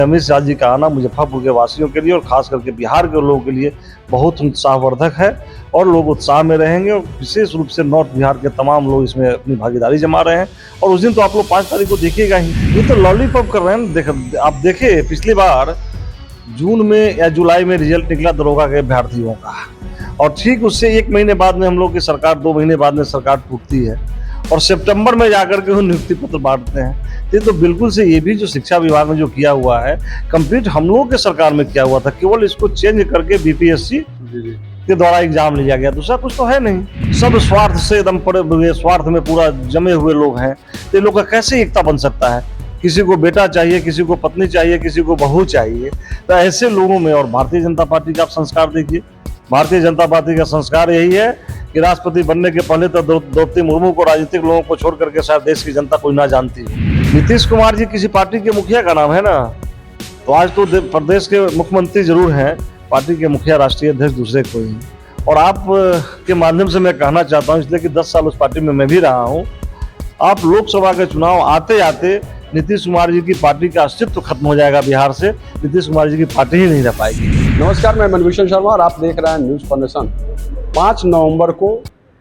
अमित शाह जी का आना मुजफ्फरपुर के वासियों के लिए और खास करके बिहार के लोगों के लिए बहुत उत्साहवर्धक है और लोग उत्साह में रहेंगे और विशेष रूप से नॉर्थ बिहार के तमाम लोग इसमें अपनी भागीदारी जमा रहे हैं। और उस दिन तो आप लोग 5 तारीख को देखिएगा ही। ये तो लॉलीपॉप कर रहे हैं। आप देखे पिछली बार जून में या जुलाई में रिजल्ट निकला दरोगा के अभ्यर्थियों का, और ठीक उससे 1 महीने बाद में हम लोग की सरकार, 2 महीने बाद में सरकार टूटती है और सितंबर में जाकर के वो नियुक्ति पत्र बांटते हैं। तो बिल्कुल से ये भी जो शिक्षा विभाग ने जो किया हुआ है कंप्लीट हम लोगों के सरकार में किया हुआ था, केवल इसको चेंज करके बीपीएससी के द्वारा एग्जाम लिया गया, दूसरा कुछ तो है नहीं। सब स्वार्थ से एकदम पड़े हुए, स्वार्थ में पूरा जमे हुए लोग हैं। तो लोग का कैसे एकता बन सकता है? किसी को बेटा चाहिए, किसी को पत्नी चाहिए, किसी को बहू चाहिए। तो ऐसे लोगों में, और भारतीय जनता पार्टी का आप संस्कार देखिए, भारतीय जनता पार्टी का संस्कार यही है कि राष्ट्रपति बनने के पहले तो द्रौपदी मुर्मू को राजनीतिक लोगों को छोड़ करके शायद देश की जनता कोई ना जानती है। नीतीश कुमार जी किसी पार्टी के मुखिया का नाम है ना, तो आज तो प्रदेश के मुख्यमंत्री जरूर हैं, पार्टी के मुखिया राष्ट्रीय अध्यक्ष दूसरे कोई हैं। और आप के माध्यम से मैं कहना चाहता हूँ, इसलिए कि 10 साल उस पार्टी में मैं भी रहा हूँ, आप लोकसभा के चुनाव आते आते नीतीश कुमार जी की पार्टी का अस्तित्व खत्म हो जाएगा बिहार से, नीतीश कुमार जी की पार्टी ही नहीं रह पाएगी। नमस्कार, मैं मनभूषण शर्मा और आप देख रहे हैं न्यूज़ फॉर नेशन। 5 नवंबर को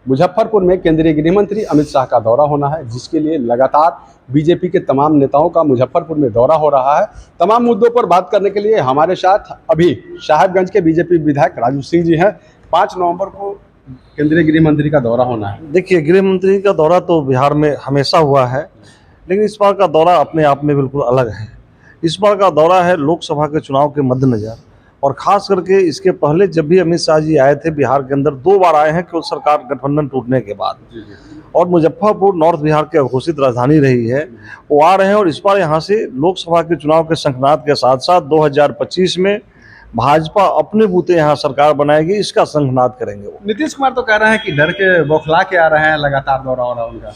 मुजफ्फरपुर में केंद्रीय गृह मंत्री अमित शाह का दौरा होना है, जिसके लिए लगातार बीजेपी के तमाम नेताओं का मुजफ्फरपुर में दौरा हो रहा है। तमाम मुद्दों पर बात करने के लिए हमारे साथ अभी साहेबगंज के बीजेपी विधायक राजू सिंह जी हैं। 5 नवंबर को केंद्रीय गृह मंत्री का दौरा होना है। देखिए, गृह मंत्री का दौरा तो बिहार में हमेशा हुआ है, लेकिन इस बार का दौरा अपने आप में बिल्कुल अलग है। इस बार का दौरा है लोकसभा के चुनाव के मद्देनजर, और खास करके इसके पहले जब भी अमित शाह जी आए थे बिहार के अंदर, 2 बार आए हैं केवल सरकार गठबंधन टूटने के बाद, और मुजफ्फरपुर नॉर्थ बिहार की घोषित राजधानी रही है, वो आ रहे हैं। और इस बार यहाँ से लोकसभा के चुनाव के शंखनाद के साथ साथ 2025 में भाजपा अपने बूते यहाँ सरकार बनाएगी, इसका शंखनाद करेंगे वो। नीतीश कुमार तो कह रहे हैं कि डर के बौखला के आ रहे हैं, लगातार दौरा हो रहा है उनका।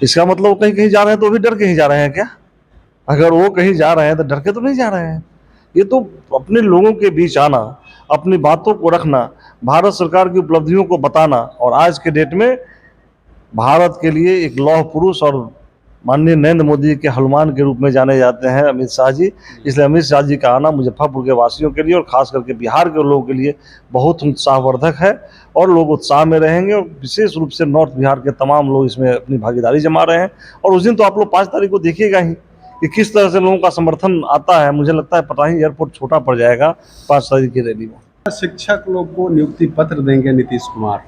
इसका मतलब वो कहीं कहीं जा रहे हैं तो भी डर के ही जा रहे हैं क्या? अगर वो कहीं जा रहे हैं तो डर के तो नहीं जा रहे हैं। ये तो अपने लोगों के बीच आना, अपनी बातों को रखना, भारत सरकार की उपलब्धियों को बताना, और आज के डेट में भारत के लिए एक लौह पुरुष और माननीय नरेंद्र मोदी के हनुमान के रूप में जाने जाते हैं अमित शाह जी। इसलिए अमित शाह जी का आना मुजफ्फरपुर के वासियों के लिए और खास करके बिहार के लोगों के लिए बहुत उत्साहवर्धक है और लोग उत्साह में रहेंगे। और विशेष रूप से नॉर्थ बिहार के तमाम लोग इसमें अपनी भागीदारी जमा रहे हैं। और उस दिन तो आप लोग 5 तारीख को देखिएगा ही कि किस तरह से लोगों का समर्थन आता है। मुझे लगता है पता ही एयरपोर्ट छोटा पड़ जाएगा 5 तारीख की रैली में। शिक्षक लोग को नियुक्ति पत्र देंगे नीतीश कुमार।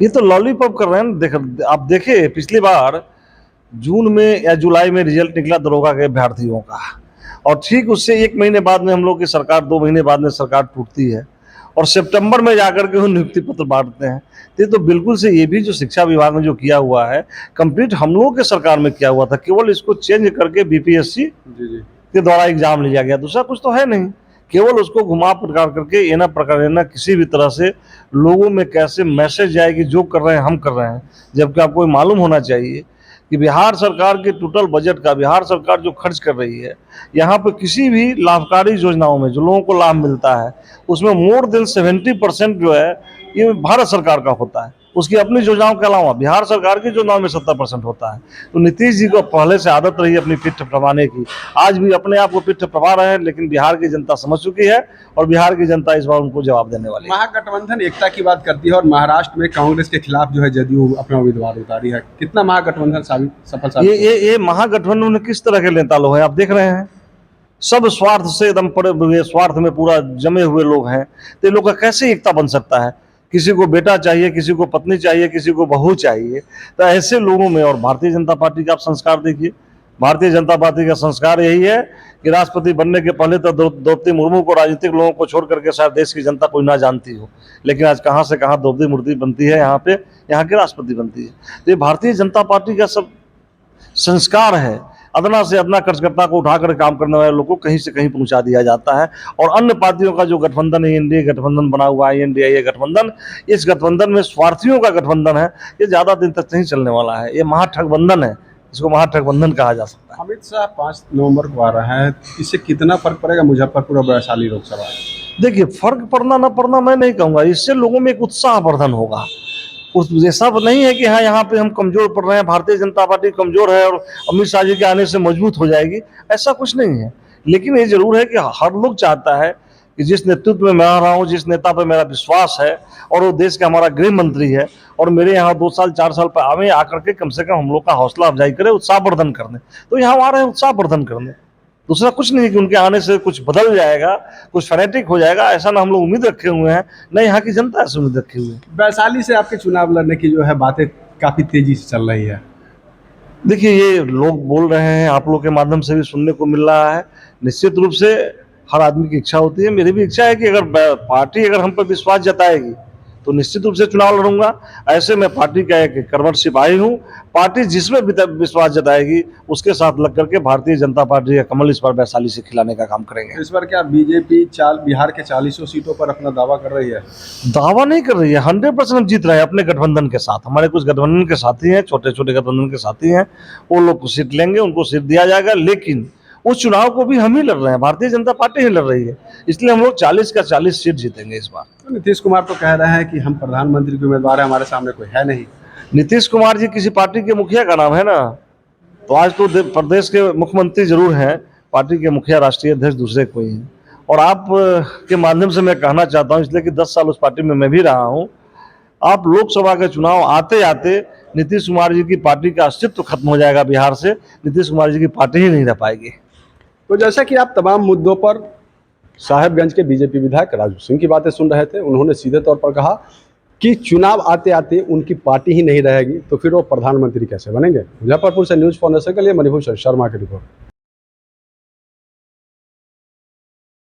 ये तो लॉलीपॉप कर रहे हैं। आप देखे पिछली बार जून में या जुलाई में रिजल्ट निकला दरोगा के अभ्यर्थियों का, और ठीक उससे 1 महीने बाद में हम लोग की सरकार, 2 महीने बाद में सरकार टूटती है और सितंबर में जाकर के वो नियुक्ति पत्र बांटते हैं। तो बिल्कुल से ये भी जो शिक्षा विभाग ने जो किया हुआ है कंप्लीट हम लोगों के सरकार में किया हुआ था, केवल इसको चेंज करके बीपीएससी के द्वारा एग्जाम लिया गया, दूसरा कुछ तो है नहीं। केवल उसको घुमा प्रकार करके एना प्रकार किसी भी तरह से लोगों में कैसे मैसेज जाए कि जो कर रहे हैं हम कर रहे हैं, जबकि आपको मालूम होना चाहिए कि बिहार सरकार के टोटल बजट का बिहार सरकार जो खर्च कर रही है, यहाँ पर किसी भी लाभकारी योजनाओं में जो लोगों को लाभ मिलता है उसमें मोर देन 70% जो है ये भारत सरकार का होता है। उसकी अपनी योजनाओं के अलावा बिहार सरकार की योजनाओं में 70% होता है। तो नीतीश जी को पहले से आदत रही अपनी पिठ थपथपाने की, आज भी अपने आप को पिठ थपथपा रहे हैं, लेकिन बिहार की जनता समझ चुकी है और बिहार की जनता इस बार उनको जवाब देने वाली है। महागठबंधन एकता की बात करती है और महाराष्ट्र में कांग्रेस के खिलाफ जो है जदयू अपना उम्मीदवार उतारी है। कितना महागठबंधन सफल साबित? ये महागठबंधन में किस तरह के नेता लोग हैं आप देख रहे हैं। सब स्वार्थ से एकदम पड़े हुए, स्वार्थ में पूरा जमे हुए लोग हैं। तो लोग का कैसे एकता बन सकता है? किसी को बेटा चाहिए, किसी को पत्नी चाहिए, किसी को बहू चाहिए। तो ऐसे लोगों में, और भारतीय जनता पार्टी का आप संस्कार देखिए, भारतीय जनता पार्टी का संस्कार यही है कि राष्ट्रपति बनने के पहले तो द्रौपदी मुर्मू को राजनीतिक लोगों को छोड़ करके शायद देश की जनता कोई ना जानती हो, लेकिन आज कहाँ से कहाँ द्रौपदी मुर्मू बनती है, यहाँ पे यहाँ के राष्ट्रपति बनती है। तो ये भारतीय जनता पार्टी का सब संस्कार है। अदना से अदना कार्यकर्ता को उठाकर काम करने वाले लोगों को कहीं से कहीं पहुंचा दिया जाता है। और अन्य पार्टियों का जो गठबंधन है, एनडीए गठबंधन बना हुआ है, एनडीए गठबंधन, इस गठबंधन में स्वार्थियों का गठबंधन है। ये ज्यादा दिन तक नहीं चलने वाला है, ये महाठगबंधन है, इसको महाठगबंधन कहा जा सकता है। अमित शाह 5 नवंबर को आ रहा है, इससे कितना फर्क पड़ेगा मुजफ्फरपुर और वैशाली लोकसभा? देखिए, फर्क पड़ना ना पड़ना मैं नहीं कहूँगा, इससे लोगों में एक उत्साहवर्धन होगा। उस ऐसा नहीं है कि हाँ यहाँ पे हम कमजोर पड़ रहे हैं, भारतीय जनता पार्टी कमजोर है और अमित शाह जी के आने से मजबूत हो जाएगी, ऐसा कुछ नहीं है। लेकिन ये जरूर है कि हर लोग चाहता है कि जिस नेतृत्व में मैं रहा हूँ, जिस नेता पर मेरा विश्वास है और वो देश का हमारा गृह मंत्री है और मेरे यहाँ 2 साल 4 साल पर आवे आकर के कम से कम हम लोग का हौसला अफजाई करे, उत्साहवर्धन करने, तो यहाँ आ रहे हैं उत्साहवर्धन करने। दूसरा कुछ नहीं कि उनके आने से कुछ बदल जाएगा, कुछ फैनेटिक हो जाएगा, ऐसा ना हम लोग उम्मीद रखे हुए हैं, न यहाँ की जनता ऐसे उम्मीद रखे हुए है। वैशाली से आपके चुनाव लड़ने की जो है बातें काफ़ी तेज़ी से चल रही है। देखिए, ये लोग बोल रहे हैं, आप लोग के माध्यम से भी सुनने को मिल रहा है। निश्चित रूप से हर आदमी की इच्छा होती है, मेरी भी इच्छा है कि अगर पार्टी अगर हम पर विश्वास जताएगी तो निश्चित रूप से चुनाव लड़ूंगा। ऐसे में पार्टी का एक कर्मठ सिपाही हूँ। पार्टी जिसमें विश्वास जताएगी उसके साथ लग करके भारतीय जनता पार्टी का कमल इस बार वैशाली से खिलाने का काम करेंगे। इस बार क्या बीजेपी बिहार के 40 सीटों पर अपना दावा कर रही है? दावा नहीं कर रही है, 100% हम जीत रहे हैं अपने गठबंधन के साथ। हमारे कुछ गठबंधन के साथी हैं, छोटे छोटे गठबंधन के साथी हैं, वो लोग को सीट लेंगे, उनको सीट दिया जाएगा। लेकिन उस चुनाव को भी हम ही लड़ रहे हैं, भारतीय जनता पार्टी ही लड़ रही है, इसलिए हम लोग 40 का 40 सीट जीतेंगे इस बार। तो नीतीश कुमार तो कह रहे हैं कि हम प्रधानमंत्री के उम्मीदवार हैं, हमारे सामने कोई है नहीं। नीतीश कुमार जी किसी पार्टी के मुखिया का नाम है ना, तो आज तो प्रदेश के मुख्यमंत्री जरूर हैं, पार्टी के मुखिया राष्ट्रीय अध्यक्ष दूसरे कोई हैं। और आप के माध्यम से मैं कहना चाहता हूं, इसलिए कि 10 साल उस पार्टी में मैं भी रहा हूं, आप लोकसभा के चुनाव आते आते नीतीश कुमार जी की पार्टी का अस्तित्व खत्म हो जाएगा बिहार से, नीतीश कुमार जी की पार्टी ही नहीं रह पाएगी। तो जैसा कि आप तमाम मुद्दों पर साहेबगंज के बीजेपी विधायक राजू सिंह की बातें सुन रहे थे, उन्होंने सीधे तौर पर कहा कि चुनाव आते आते उनकी पार्टी ही नहीं रहेगी तो फिर वो प्रधानमंत्री कैसे बनेंगे। मुजफ्फरपुर से न्यूज़ फॉर नेशन के लिए मणिभूषण शर्मा की रिपोर्ट।